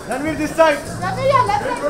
Ranveer this side. Ranveer, yeah, left side.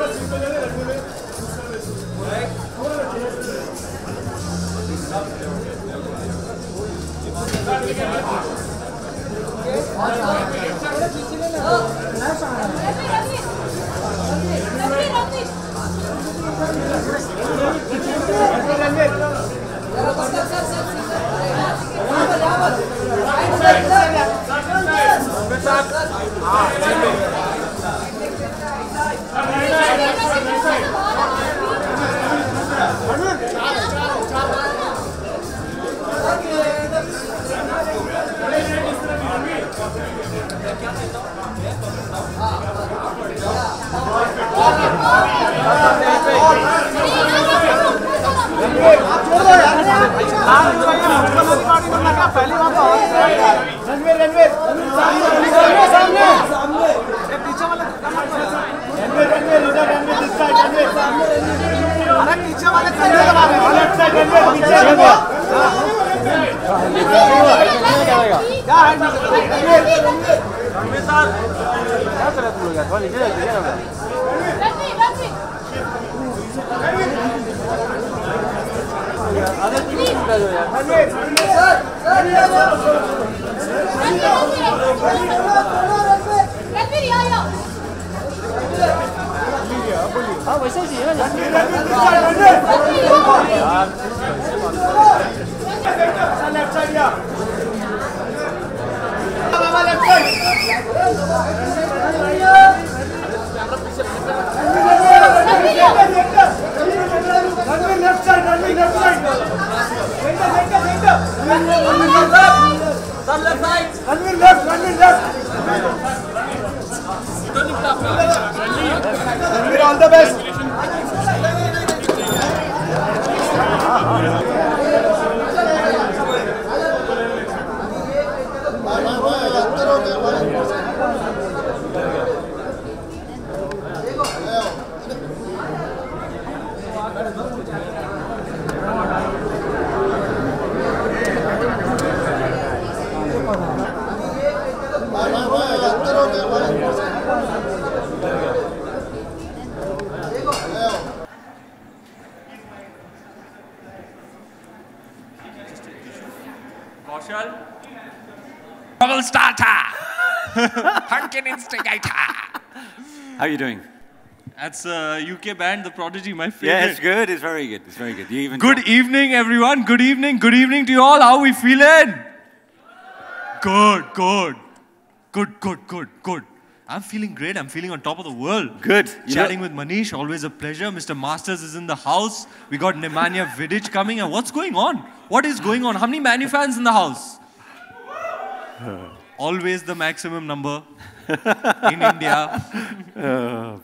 All the best. Bubble starter! Pumpkin instigator! How are you doing? That's a UK band, The Prodigy, my favorite. Yeah, it's good. It's very good. It's very good. You even Good evening, everyone. Good evening. Good evening to you all. How are we feeling? Good, good. Good, good, good, good. I'm feeling great. I'm feeling on top of the world. Good. Chatting with Manish, always a pleasure. Mr. Masters is in the house. We got Nemanja Vidic coming. And what's going on? What is going on? How many Manu fans in the house? Always the maximum number in India.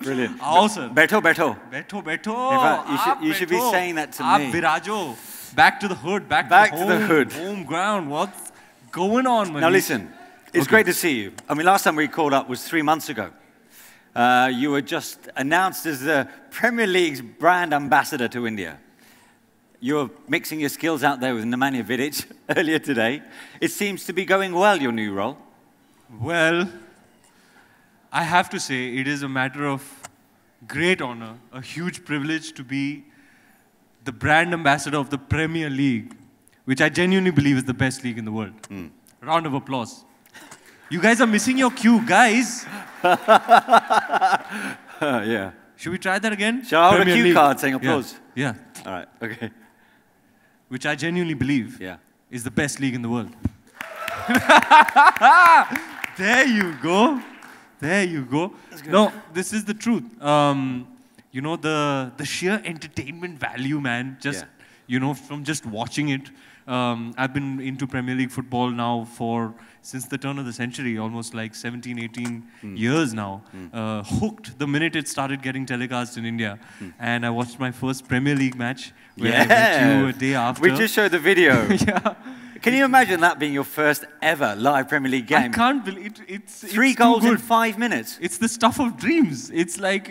Brilliant. Awesome. Beto, Beto. Beto, Beto. In fact, you should be saying that to me. Virajo. Back to the hood. Back to the hood. Home ground. What's going on, Manish? Now listen, it's great to see you. I mean, last time we called up was 3 months ago. You were just announced as the Premier League's brand ambassador to India. You're mixing your skills out there with Nemanja Vidic earlier today. It seems to be going well, your new role. Well, I have to say, it is a matter of great honor, a huge privilege to be the brand ambassador of the Premier League, which I genuinely believe is the best league in the world. Round of applause. You guys are missing your cue, guys. Yeah. Should we try that again? Shall I hold a cue card saying applause? Yeah. All right, okay. Which I genuinely believe is the best league in the world. There you go. There you go. No, this is the truth. You know, the sheer entertainment value, man, just, you know, from just watching it. I've been into Premier League football now since the turn of the century, almost like 17, 18 years now. Hooked the minute it started getting telecast in India. And I watched my first Premier League match where I met you a day after. We just showed the video. Yeah. Can you imagine that being your first ever live Premier League game? I can't believe it. It's 3 goals in 5 minutes. It's the stuff of dreams. It's like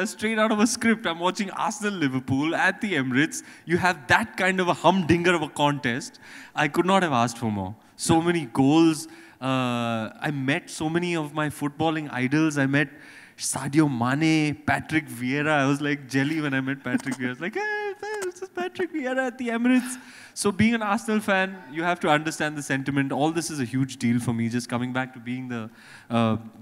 straight out of a script. I'm watching Arsenal-Liverpool at the Emirates. You have that kind of a humdinger of a contest. I could not have asked for more. So many goals. I met so many of my footballing idols. I met Sadio Mane, Patrick Vieira. I was like jelly when I met Patrick Vieira. I was like, hey, this is Patrick Vieira at the Emirates. So being an Arsenal fan, you have to understand the sentiment. All this is a huge deal for me. Just coming back to being the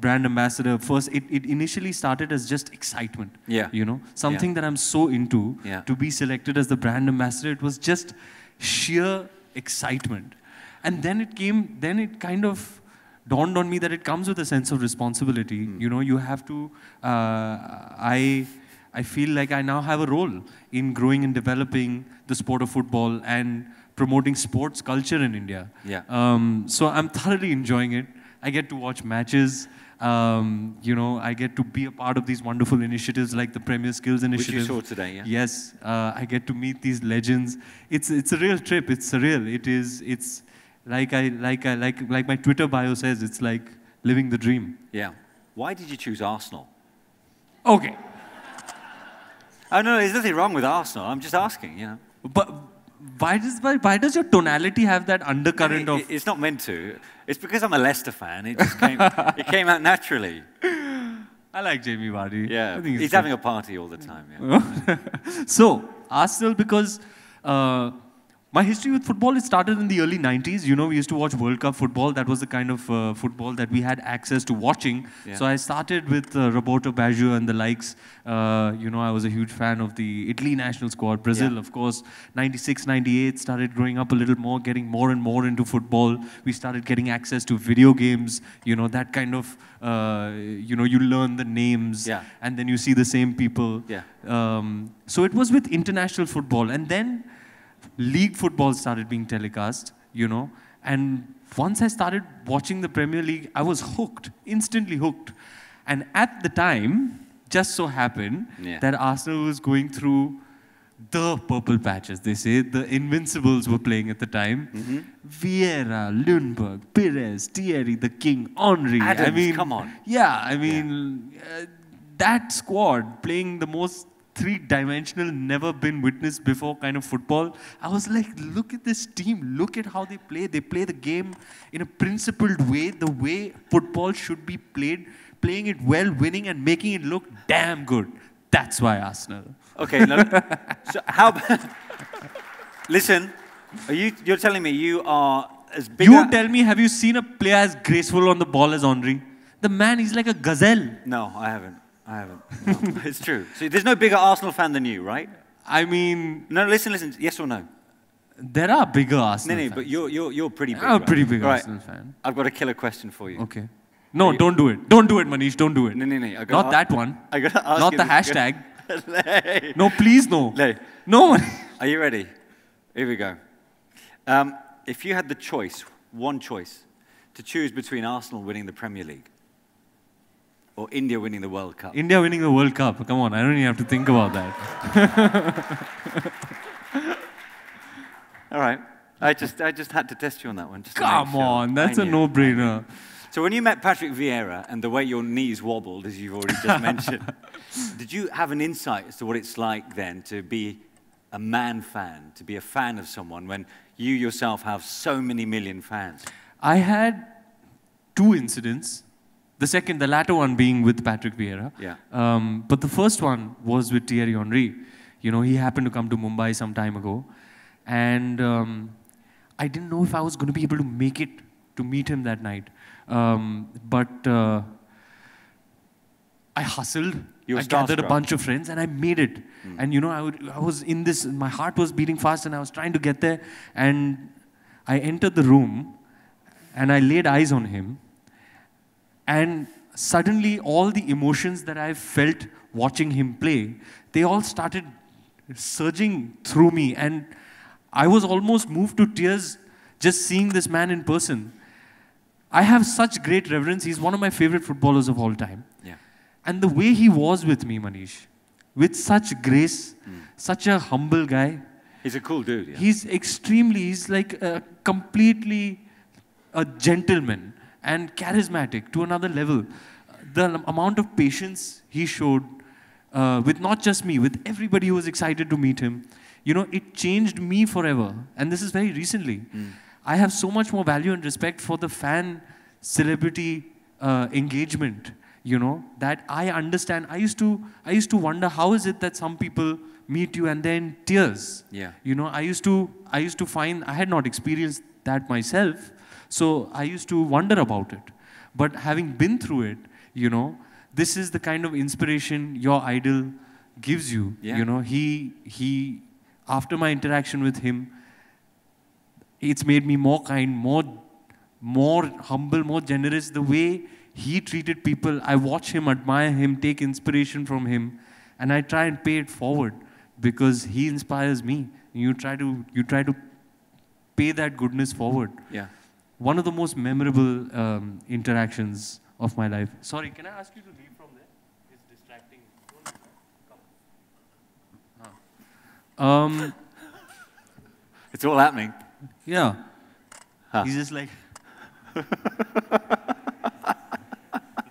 brand ambassador. First, it initially started as just excitement. Yeah. You know, something that I'm so into. Yeah. To be selected as the brand ambassador, it was just sheer excitement. And then it kind of dawned on me that it comes with a sense of responsibility. You know, you have to, I feel like I now have a role in growing and developing the sport of football and promoting sports culture in India. Yeah. So I'm thoroughly enjoying it. I get to watch matches. You know, I get to be a part of these wonderful initiatives like the Premier Skills Initiative. Which you saw today, yeah? Yes. I get to meet these legends. It's a real trip. It's surreal. It's like my Twitter bio says, it's like living the dream. Yeah. Why did you choose Arsenal? Okay. Oh, no, there's nothing wrong with Arsenal. I'm just asking, you know. But why does your tonality have that undercurrent of... It's not meant to. It's because I'm a Leicester fan. It just came, it came out naturally. I like Jamie Vardy. Yeah, I think he's good. having a party all the time. Yeah. So, Arsenal, because my history with football, it started in the early 90s. You know, we used to watch World Cup football. That was the kind of football that we had access to watching. Yeah. So I started with Roberto Baggio and the likes. You know, I was a huge fan of the Italy national squad. Brazil, of course. 96, 98, started growing up a little more, getting more and more into football. We started getting access to video games. You know, that kind of, you know, you learn the names. Yeah. And then you see the same people. Yeah. So it was with international football. And then league football started being telecast, you know, and once I started watching the Premier League, I was hooked, instantly hooked. And at the time, just so happened that Arsenal was going through the purple patches, they say. The Invincibles were playing at the time. Vieira, Lundberg, Pires, Thierry, the King, Henry. Adams, I mean, come on. Yeah, I mean, that squad playing the most three-dimensional, never been witnessed before kind of football. I was like, look at this team. Look at how they play. They play the game in a principled way, the way football should be played, playing it well, winning, and making it look damn good. That's why Arsenal. Okay, now, so how... Listen, you're telling me you are as big You tell me, have you seen a player as graceful on the ball as Henry? The man, he's like a gazelle. No, I haven't. No, it's true. So there's no bigger Arsenal fan than you, right? I mean... No, listen. Yes or no? There are bigger Arsenal fans. But you're pretty big. I'm a pretty big right. Arsenal fan. I've got a killer question for you. Okay. No, don't do it. Don't do it, Manish. Don't do it. No. Not that one. I gotta ask Not you the this. hashtag. No, please, no. No. No. Are you ready? Here we go. If you had the choice, one choice, to choose between Arsenal winning the Premier League or India winning the World Cup. India winning the World Cup. Come on, I don't even have to think about that. All right. I just had to test you on that one. Just Come on, that's a no-brainer. So when you met Patrick Vieira and the way your knees wobbled, as you've already just mentioned, did you have an insight as to what it's like then to be a man fan, to be a fan of someone when you yourself have so many million fans? I had 2 incidents. The latter one being with Patrick Vieira. Yeah. But the first one was with Thierry Henry. You know, he happened to come to Mumbai some time ago. And I didn't know if I was going to be able to make it to meet him that night. But I hustled. I gathered a bunch of friends and I made it. And you know, I was in this, my heart was beating fast and I was trying to get there. And I entered the room and I laid eyes on him. And suddenly all the emotions that I felt watching him play, they all started surging through me. And I was almost moved to tears just seeing this man in person. I have such great reverence. He's one of my favorite footballers of all time. Yeah. And the way he was with me, Manish, with such grace, such a humble guy. He's a cool dude. Yeah. He's like completely a gentleman and charismatic to another level. The amount of patience he showed with not just me, with everybody who was excited to meet him, it changed me forever. And this is very recently. I have so much more value and respect for the fan celebrity engagement, that I understand. I used to wonder, how is it that some people meet you and then tears? Yeah. I used to find, I had not experienced that myself, so I used to wonder about it. But having been through it, this is the kind of inspiration your idol gives you. Yeah. He after my interaction with him, it's made me more kind, more humble, more generous. The way he treated people, I watch him, admire him, take inspiration from him, and I try and pay it forward because he inspires me. You try to pay that goodness forward. Yeah. One of the most memorable interactions of my life. Sorry, can I ask you to leave from there? It's distracting. Come. It's all happening. Yeah. Huh. He's just like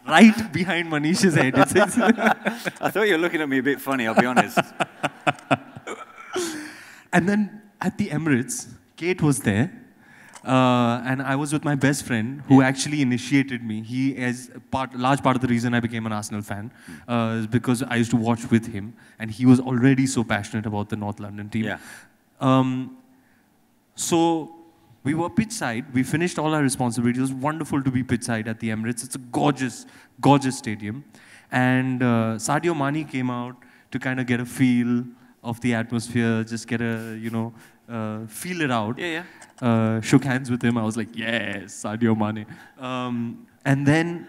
right behind Manish's head. I thought you were looking at me a bit funny, I'll be honest. And then at the Emirates, Kate was there. And I was with my best friend who actually initiated me. He is a large part of the reason I became an Arsenal fan is because I used to watch with him, and he was already so passionate about the North London team. Yeah. So we were pitchside. We finished all our responsibilities. It was wonderful to be pitchside at the Emirates. It's a gorgeous, gorgeous stadium. And Sadio Mane came out to kind of get a feel of the atmosphere, just get a, feel it out. Yeah, yeah. Shook hands with him. I was like, yes, Sadio Mane. And then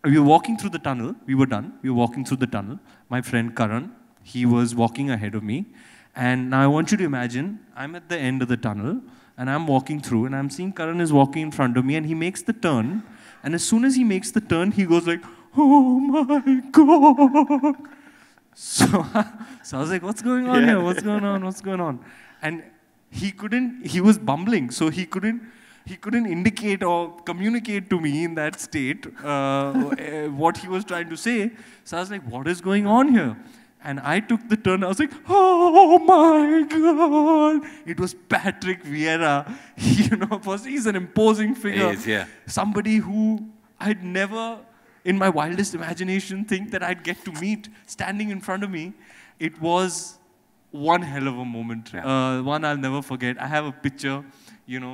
we were walking through the tunnel. We were done. We were walking through the tunnel. My friend Karan, he was walking ahead of me. And now I want you to imagine, I'm at the end of the tunnel, and I'm walking through, and I'm seeing Karan is walking in front of me, and he makes the turn. And as soon as he makes the turn, he goes like, oh my God. So I was like, what's going on here? What's going on? What's going on? And he was bumbling, so he couldn't indicate or communicate to me in that state what he was trying to say. So I was like, what is going on here? And I took the turn. I was like, oh my God. It was Patrick Vieira. He's an imposing figure. He is, yeah. Somebody who I'd never, in my wildest imagination, think that I'd get to meet standing in front of me. It was one hell of a moment. Yeah. One I'll never forget. I have a picture,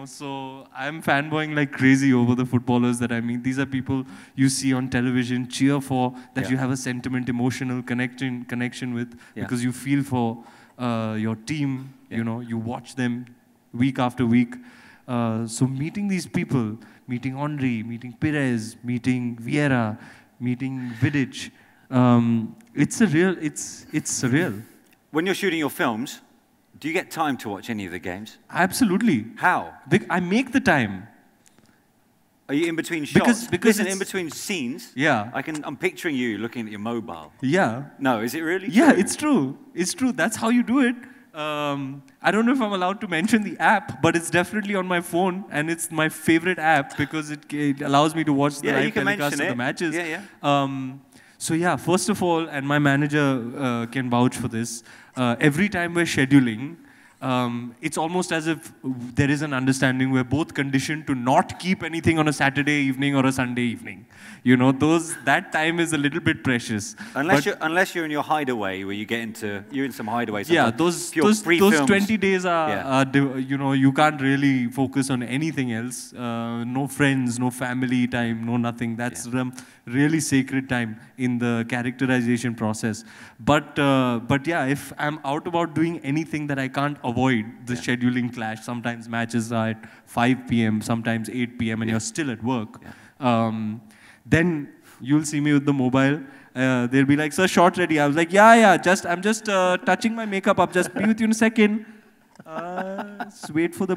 so I'm fanboying like crazy over the footballers that I meet. These are people you see on television, cheer for, that you have a sentiment, emotional connection with, because you feel for your team, you watch them week after week. So meeting these people, meeting Henry, meeting Perez, meeting Vieira, meeting Vidic, it's surreal. When you're shooting your films, do you get time to watch any of the games? Absolutely. How? I make the time. Are you in between shots? Because Listen, in between scenes, yeah. I'm picturing you looking at your mobile. Yeah. No, is it really true? Yeah, it's true. It's true. That's how you do it. I don't know if I'm allowed to mention the app, but it's definitely on my phone, and it's my favorite app because it allows me to watch the live telecast of the matches. Yeah, yeah. So yeah, first of all, and my manager can vouch for this, every time we're scheduling, it's almost as if there is an understanding we're both conditioned to not keep anything on a Saturday evening or a Sunday evening. That time is a little bit precious. Unless you're in your hideaway where you're in some hideaway. Yeah, those 20 days are you can't really focus on anything else. No friends, no family time, no nothing. That's really sacred time in the characterization process. But yeah, if I'm out about doing anything that I can't avoid the scheduling clash, sometimes matches are at 5 p.m., sometimes 8 p.m., and you're still at work. Then you'll see me with the mobile. They'll be like, sir, shot ready. I was like, I'm just touching my makeup up. Just be with you in a second. Just wait for the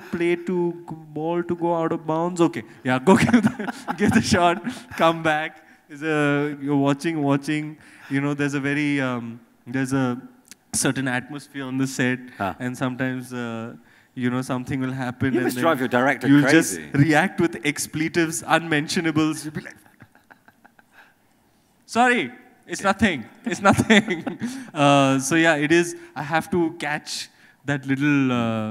ball to go out of bounds. Okay, yeah, go give the shot, come back. You're watching. You know, there's a certain atmosphere on the set, and sometimes something will happen. You and must then drive your director you'll crazy. just react with expletives, unmentionables. You'll be like, sorry, it's nothing. It's nothing. So yeah, it is. I have to catch that little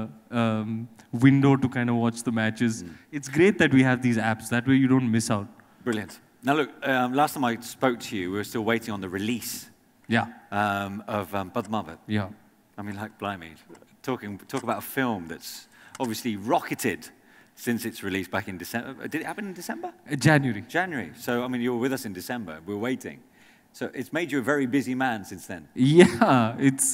window to kind of watch the matches. It's great that we have these apps. That way you don't miss out. Brilliant. Now look, last time I spoke to you, we were still waiting on the release. Yeah. Of Padmavat. Yeah. I mean, like, blimey. Talk about a film that's obviously rocketed since its release back in December. Did it happen in December? January. January. So, I mean, you were with us in December. We're waiting. So it's made you a very busy man since then. Yeah, it's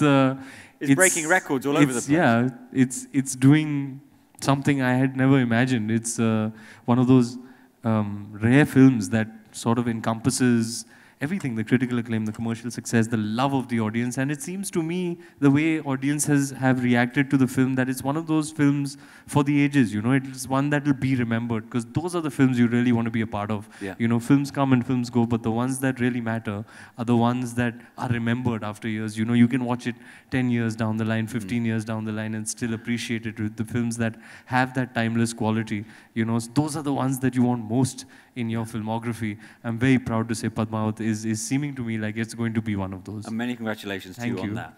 breaking records all over the place. Yeah, it's doing something I had never imagined. It's one of those rare films that sort of encompasses everything, the critical acclaim, the commercial success, the love of the audience. And it seems to me, the way audiences have reacted to the film, that it's one of those films for the ages, you know. It's one that will be remembered, because those are the films you really want to be a part of. Yeah. You know, films come and films go, but the ones that really matter are the ones that are remembered after years. You know, you can watch it 10 years down the line, 15 years down the line, and still appreciate it. The films that have that timeless quality, you know, those are the ones that you want most in your filmography. I'm very proud to say Padmavat is seeming to me like it's going to be one of those. And many congratulations to you on that.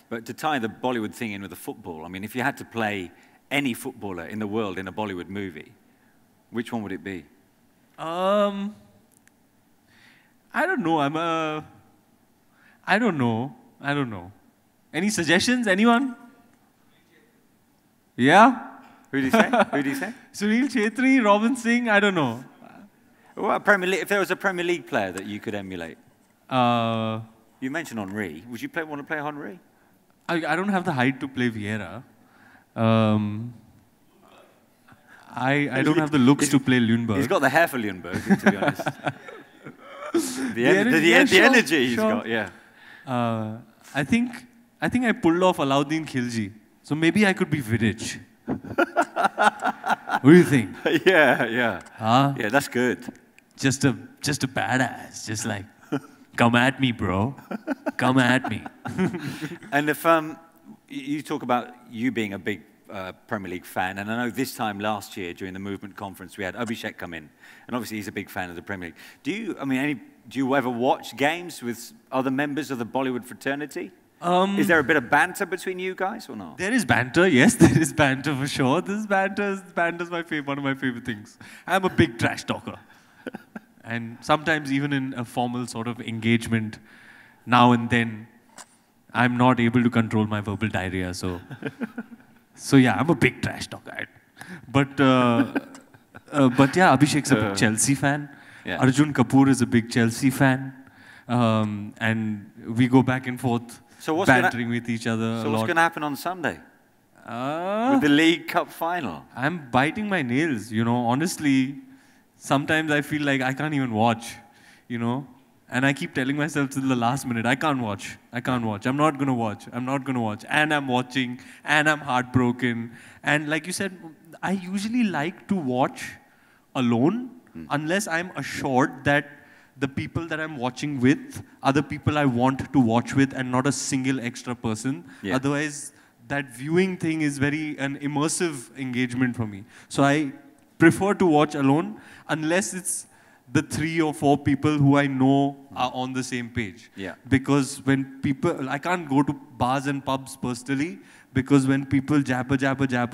But to tie the Bollywood thing in with the football, I mean, if you had to play any footballer in the world in a Bollywood movie, which one would it be? I don't know. I don't know. Any suggestions? Anyone? Yeah? Who do you say? Who do you say? Sunil Chhetri, Robin Singh, I don't know. Well, Premier League, if there was a Premier League player that you could emulate. You mentioned Henry. Would you want to play Henry? I don't have the height to play Vieira. I don't have the looks to play Ljungberg. He's got the hair for Ljungberg, to be honest. the energy he's got, yeah. I think I pulled off Alauddin Khilji. So maybe I could be Vidic. What do you think? Yeah. Huh? Yeah, that's good. Just a badass. Just like, come at me, bro. Come at me. And if you talk about you being a big Premier League fan, and I know this time last year during the Movement Conference we had Abhishek come in, and obviously he's a big fan of the Premier League. Do you ever watch games with other members of the Bollywood fraternity? Is there a bit of banter between you guys or not? There is banter, yes, there is banter for sure. Banter's one of my favorite things. I'm a big trash talker. And sometimes even in a formal sort of engagement, now and then, I'm not able to control my verbal diarrhea, so yeah, I'm a big trash talker. But yeah, Abhishek's a big Chelsea fan. Yeah. Arjun Kapoor is a big Chelsea fan. And we go back and forth, bantering with each other a lot. So what's going to happen on Sunday? With the League Cup final? I'm biting my nails, you know. Honestly, sometimes I feel like I can't even watch, you know. And I keep telling myself till the last minute, I can't watch. I'm not going to watch. And I'm watching, and I'm heartbroken. And like you said, I usually like to watch alone, unless I'm assured that the people that I'm watching with are the people I want to watch with and not a single extra person. Yeah. Otherwise, that viewing thing is an immersive engagement for me. So I prefer to watch alone unless it's the 3 or 4 people who I know are on the same page. Yeah. Because when I can't go to bars and pubs personally, because when people jabber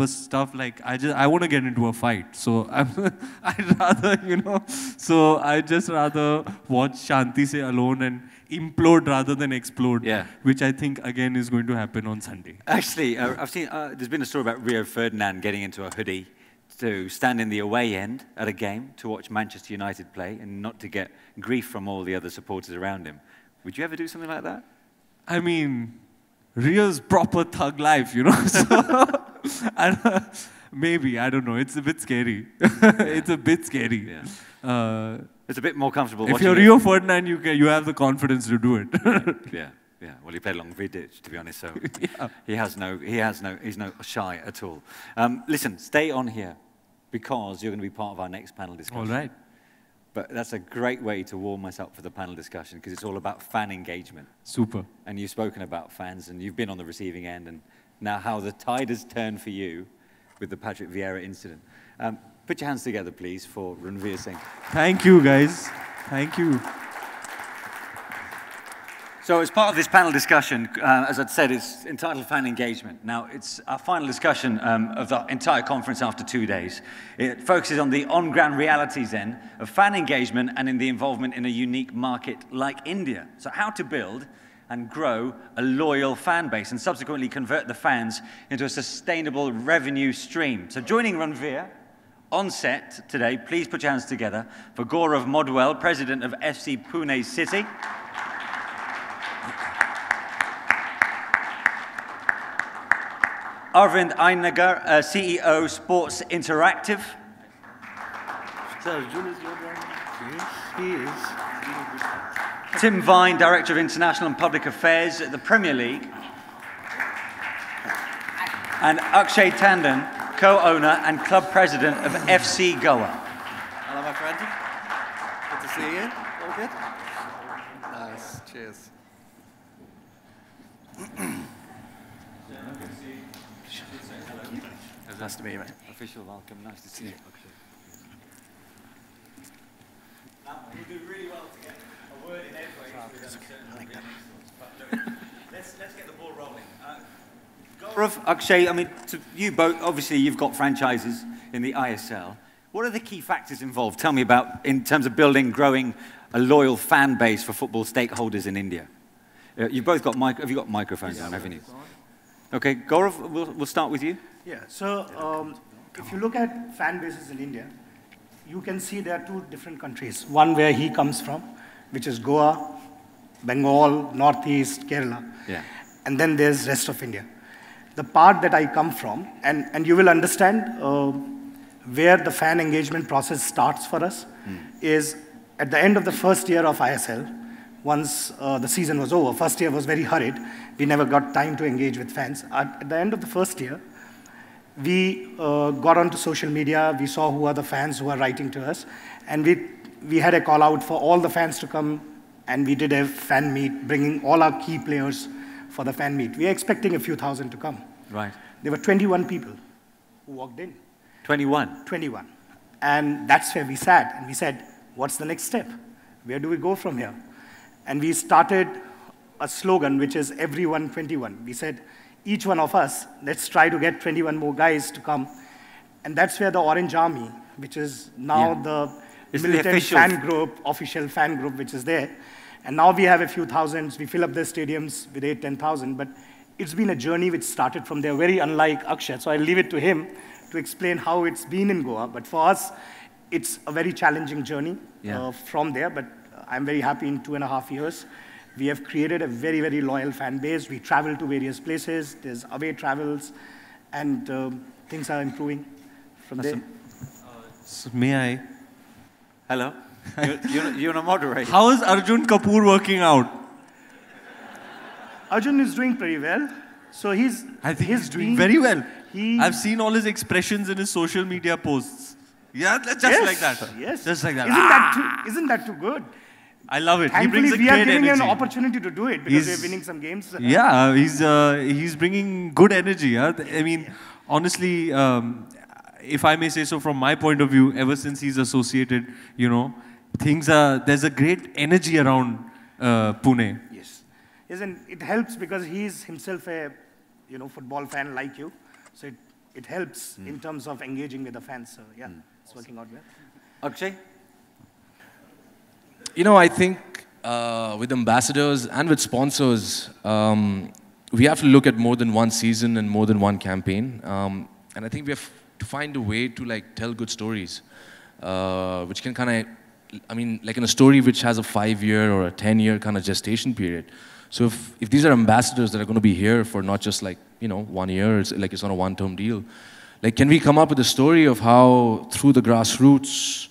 stuff, like I want to get into a fight. So I'd rather, you know, so I just rather watch Shanti Se alone and implode rather than explode, which I think again is going to happen on Sunday. Actually, I've seen, there's been a story about Rio Ferdinand getting into a hoodie to stand in the away end at a game to watch Manchester United play and not to get grief from all the other supporters around him. Would you ever do something like that? I mean, Rio's proper thug life, you know. So, maybe, I don't know. It's a bit scary. It's a bit scary. Yeah. It's a bit more comfortable. If you're Rio Ferdinand, you have the confidence to do it. Yeah. Yeah, well, he played along Vidic, to be honest, so Yeah. he's no shy at all. Listen, stay on here, because you're going to be part of our next panel discussion. All right. But that's a great way to warm us up for the panel discussion, because it's all about fan engagement. Super. And you've spoken about fans, and you've been on the receiving end, and now how the tide has turned for you with the Patrick Vieira incident. Put your hands together, please, for Ranveer Singh. Thank you, guys. Thank you. So as part of this panel discussion, as I'd said, it's entitled Fan Engagement. Now, it's our final discussion of the entire conference after 2 days. It focuses on the on-ground realities, then, of fan engagement and in the involvement in a unique market like India. So how to build and grow a loyal fan base and subsequently convert the fans into a sustainable revenue stream. So joining Ranveer on set today, please put your hands together for Gaurav Modwell, President of FC Pune City. Arvind Ainagar, CEO, Sports Interactive. He is. Tim Vine, Director of International and Public Affairs at the Premier League. And Akshay Tandon, co-owner and club president of FC Goa. Hello, my friend. Good to see you. All good? Nice. Cheers. Nice to meet you, mate. Official welcome. Nice to see you. We'll do really well to get a word in edgeways. Let's get the ball rolling. Gaurav, Akshay, I mean, to you both, obviously you've got franchises in the ISL. What are the key factors involved? Tell me about, in terms of building, growing a loyal fan base for football stakeholders in India. You've both got, have you got microphones on, haven't you? Okay, Gaurav, we'll start with you. Yeah, so if you look at fan bases in India, you can see there are two different countries. One where he comes from, which is Goa, Bengal, Northeast, Kerala. Yeah. And then there's rest of India. The part that I come from, and you will understand where the fan engagement process starts for us, is at the end of the first year of ISL, once the season was over. First year was very hurried. We never got time to engage with fans. At the end of the first year, we got onto social media. We saw who are the fans who are writing to us. And we had a call out for all the fans to come, and we did a fan meet, bringing all our key players for the fan meet. We are expecting a few thousand to come. Right. There were 21 people who walked in. 21? 21. And that's where we sat. And we said, what's the next step? Where do we go from here? And we started a slogan, which is everyone 21. We said, each one of us, let's try to get 21 more guys to come. And that's where the Orange Army, which is now the militant fan group, official fan group, which is there. And now we have a few thousands. We fill up the stadiums with 8,000, 10,000. But it's been a journey which started from there, very unlike Akshay. So I'll leave it to him to explain how it's been in Goa. But for us, it's a very challenging journey from there. But I'm very happy in 2.5 years. We have created a very, very loyal fan base. We travel to various places. There's away travels. And things are improving from there. So may I? Hello? You're a moderator. How is Arjun Kapoor working out? Arjun is doing pretty well. So I think he's doing very well. I've seen all his expressions in his social media posts. Yeah, just like that. Yes. Just like that. Isn't that too good? I love it. Thankfully, He brings a we are great giving energy. an opportunity to do it because we're winning some games. Yeah, he's bringing good energy. Huh? I mean, honestly, if I may say so from my point of view, ever since he's associated, you know, there's a great energy around Pune. Yes. And it helps because he's himself a football fan like you. So it helps in terms of engaging with the fans. So yeah, it's working out well. Akshay? You know, I think with ambassadors and with sponsors, we have to look at more than one season and more than one campaign. And I think we have to find a way to tell good stories, which can kind of, I mean, like in a story which has a 5-year or a 10-year kind of gestation period. So if these are ambassadors that are going to be here for not just 1 year, it's on a one-term deal. Can we come up with a story of how through the grassroots,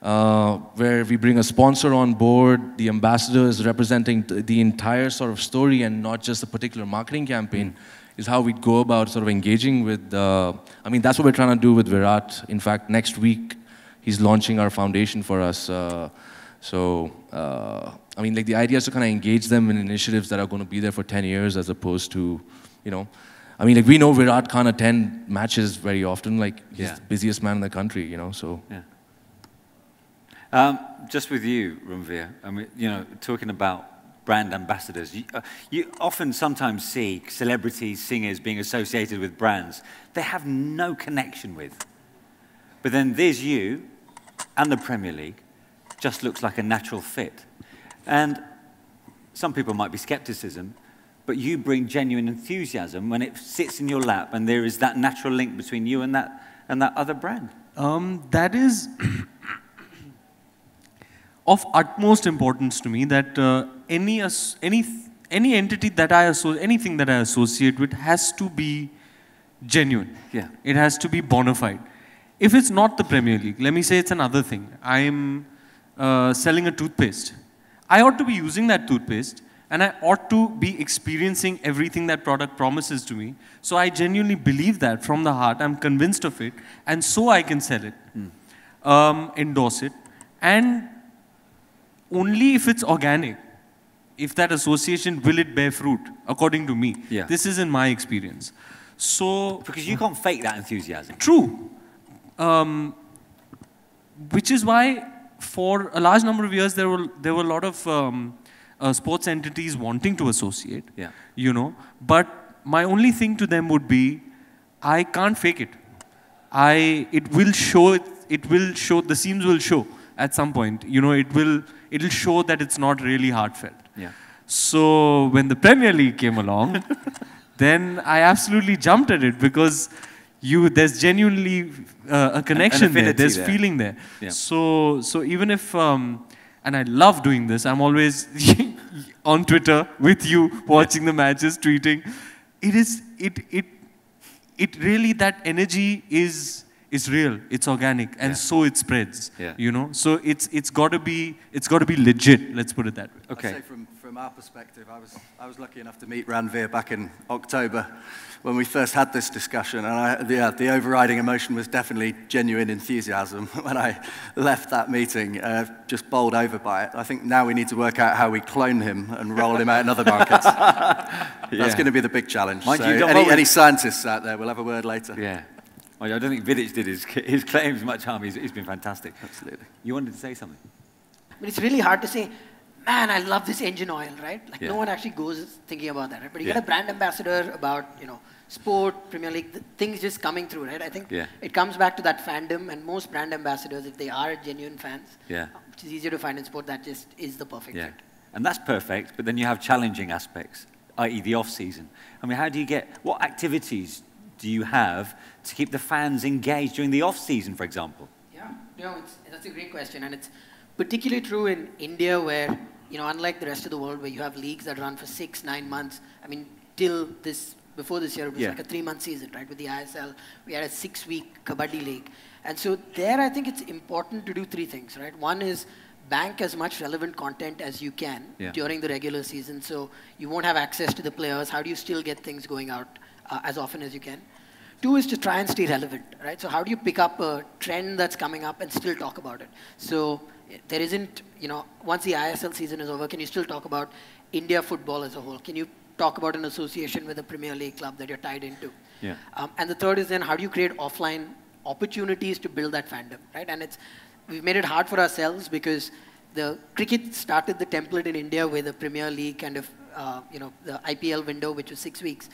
where we bring a sponsor on board, the ambassador is representing the entire sort of story and not just a particular marketing campaign, is how we go about sort of engaging with, I mean, that's what we're trying to do with Virat. In fact, next week, he's launching our foundation for us. I mean, like the idea is to kind of engage them in initiatives that are going to be there for 10 years as opposed to, you know, I mean, like we know Virat can't attend matches very often, like he's the busiest man in the country, you know, so. Yeah. Just with you, Ranveer, I mean, you know, talking about brand ambassadors, you often sometimes see celebrities, singers being associated with brands they have no connection with. But then there's you and the Premier League, just looks like a natural fit. And some people might be skepticism, but you bring genuine enthusiasm when it sits in your lap and there is that natural link between you and that other brand. That is of utmost importance to me, that any entity that anything that I associate with has to be genuine. Yeah. It has to be bona fide. If it's not the Premier League, let me say it's another thing. I'm selling a toothpaste. I ought to be using that toothpaste and I ought to be experiencing everything that product promises to me. So I genuinely believe that from the heart. I'm convinced of it, and so I can sell it, endorse it, and only if it's organic, if that association, will it bear fruit, according to me. Yeah. This is in my experience. So, because you can't fake that enthusiasm. True. Which is why, for a large number of years, there were a lot of sports entities wanting to associate. Yeah. You know, but my only thing to them would be, I can't fake it. It will show. The seams will show at some point. You know, it'll show that it's not really heartfelt. Yeah. So when the Premier League came along, then I absolutely jumped at it, because there's genuinely a connection there. There's feeling there. Yeah. So even if, and I love doing this, I'm always on Twitter with you, watching the matches, tweeting. It really, that energy is real. It's organic, and so it spreads. Yeah. You know, so it's got to be legit. Let's put it that way. Okay. I'd say from our perspective, I was lucky enough to meet Ranveer back in October when we first had this discussion, and the overriding emotion was definitely genuine enthusiasm when I left that meeting, just bowled over by it. I think now we need to work out how we clone him and roll him out in other markets. That's going to be the big challenge. Mind So you, any scientists out there, we'll have a word later. Yeah. Well, I don't think Vidic did his claims much harm. He's been fantastic. Absolutely. You wanted to say something? But it's really hard to say, man, I love this engine oil, right? Like Yeah. no one actually goes thinking about that, right? But you Yeah. get a brand ambassador about, you know, sport, Premier League, things just coming through, right? I think it comes back to that fandom, and most brand ambassadors, if they are genuine fans, which is easier to find in sport, that just is the perfect fit. And that's perfect, but then you have challenging aspects, i.e. the off-season. I mean, what activities do you have to keep the fans engaged during the off-season, for example? Yeah, that's a great question, and it's particularly true in India, where, you know, unlike the rest of the world, where you have leagues that run for 6-9 months. I mean, before this year, it was like a 3-month season, right? With the ISL, we had a 6-week Kabaddi league, and so there, I think it's important to do 3 things, right? One is bank as much relevant content as you can during the regular season, so you won't have access to the players. How do you still get things going out as often as you can? 2 is to try and stay relevant, right? So how do you pick up a trend that's coming up and still talk about it? So there isn't, you know, once the ISL season is over, can you still talk about India football as a whole? Can you talk about an association with a Premier League club that you're tied into? Yeah. And the third is then, how do you create offline opportunities to build that fandom, right? And we've made it hard for ourselves, because the cricket started the template in India with the Premier League kind of, you know, the IPL window, which was 6 weeks.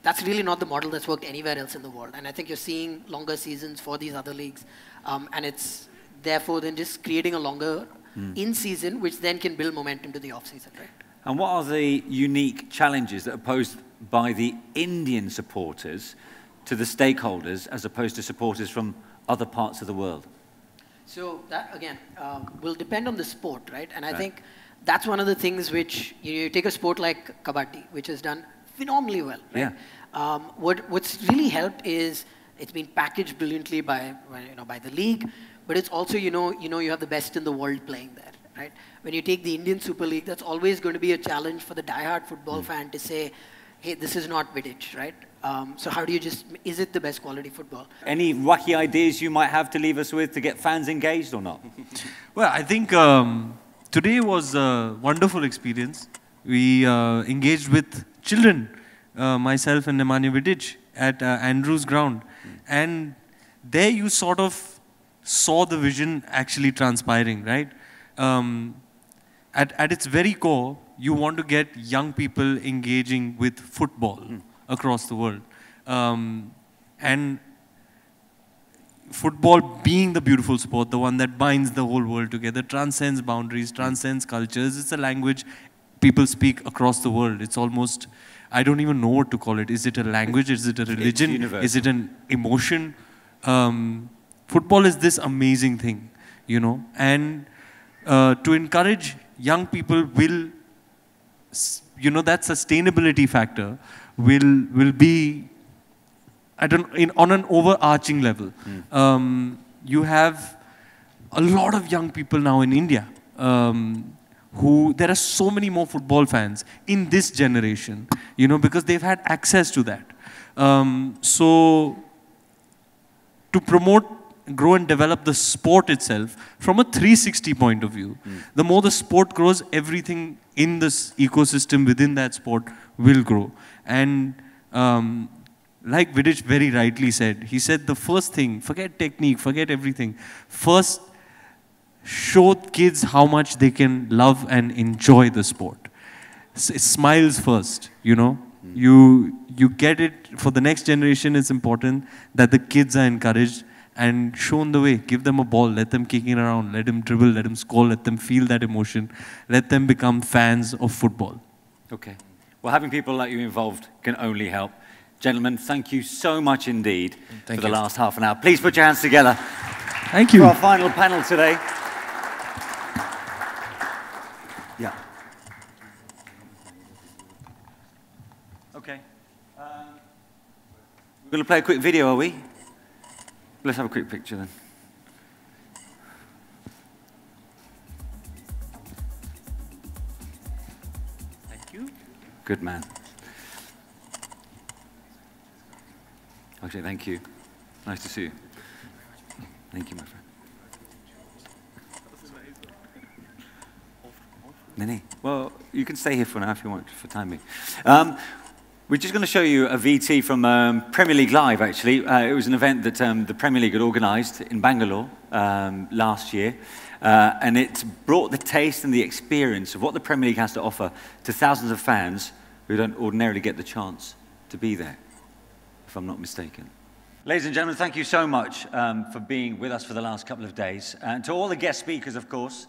That's really not the model that's worked anywhere else in the world. And I think you're seeing longer seasons for these other leagues. And it's therefore then just creating a longer in-season, which then can build momentum to the off-season, right? And what are the unique challenges that are posed by the Indian supporters to the stakeholders as opposed to supporters from other parts of the world? So that, again, will depend on the sport, right? And I think that's one of the things which, you take a sport like Kabaddi, which has done phenomenally well, right? What's really helped is it's been packaged brilliantly by the league, but it's also, you have the best in the world playing there, right? When you take the Indian Super League, that's always going to be a challenge for the diehard football fan to say, hey, this is not Vidic, right? So how do you is it the best quality football? Any wacky ideas you might have to leave us with to get fans engaged or not? Well, I think today was a wonderful experience. We engaged with children, myself and Nemanja Vidic, at Andrews Ground. And there you sort of saw the vision actually transpiring, right? At its very core, you want to get young people engaging with football across the world. And football being the beautiful sport, the one that binds the whole world together, transcends boundaries, transcends cultures. It's a language people speak across the world. It's almost, I don't even know what to call it. Is it a language? Is it a religion? Is it an emotion? Football is this amazing thing, and to encourage young people will, that sustainability factor will be, on an overarching level. You have a lot of young people now in India there are so many more football fans in this generation, because they've had access to that. So to promote, grow and develop the sport itself from a 360 point of view, the more the sport grows, everything in this ecosystem within that sport will grow. And like Vidic very rightly said, he said the first thing, forget technique, forget everything. First, show kids how much they can love and enjoy the sport. Smiles first, You get it, for the next generation it's important that the kids are encouraged and shown the way. Give them a ball, let them kick it around, let them dribble, let them score, let them feel that emotion, let them become fans of football. Okay. Well, having people like you involved can only help. Gentlemen, thank you so much indeed for the last half an hour. Please put your hands together. Thank you. For our final panel today. Yeah. Okay. We're going to play a quick video, are we? Let's have a quick picture then. Thank you. Good man. Okay, thank you. Nice to see you. Thank you, my friend. Nene. Well, you can stay here for now if you want, for time being. We're just going to show you a VT from Premier League Live, actually. It was an event that the Premier League had organised in Bangalore last year. And it brought the taste and the experience of what the Premier League has to offer to thousands of fans who don't ordinarily get the chance to be there, if I'm not mistaken. Ladies and gentlemen, thank you so much for being with us for the last couple of days. And to all the guest speakers, of course,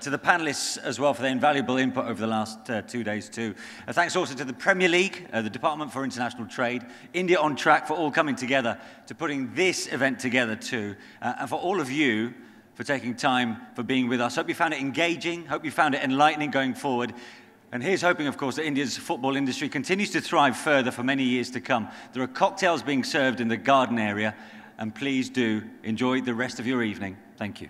to the panelists as well for their invaluable input over the last 2 days too. Thanks also to the Premier League, the Department for International Trade, India on Track for all coming together to putting this event together too. And for all of you for taking time for being with us. Hope you found it engaging, hope you found it enlightening going forward. And here's hoping, of course, that India's football industry continues to thrive further for many years to come. There are cocktails being served in the garden area, and please do enjoy the rest of your evening. Thank you.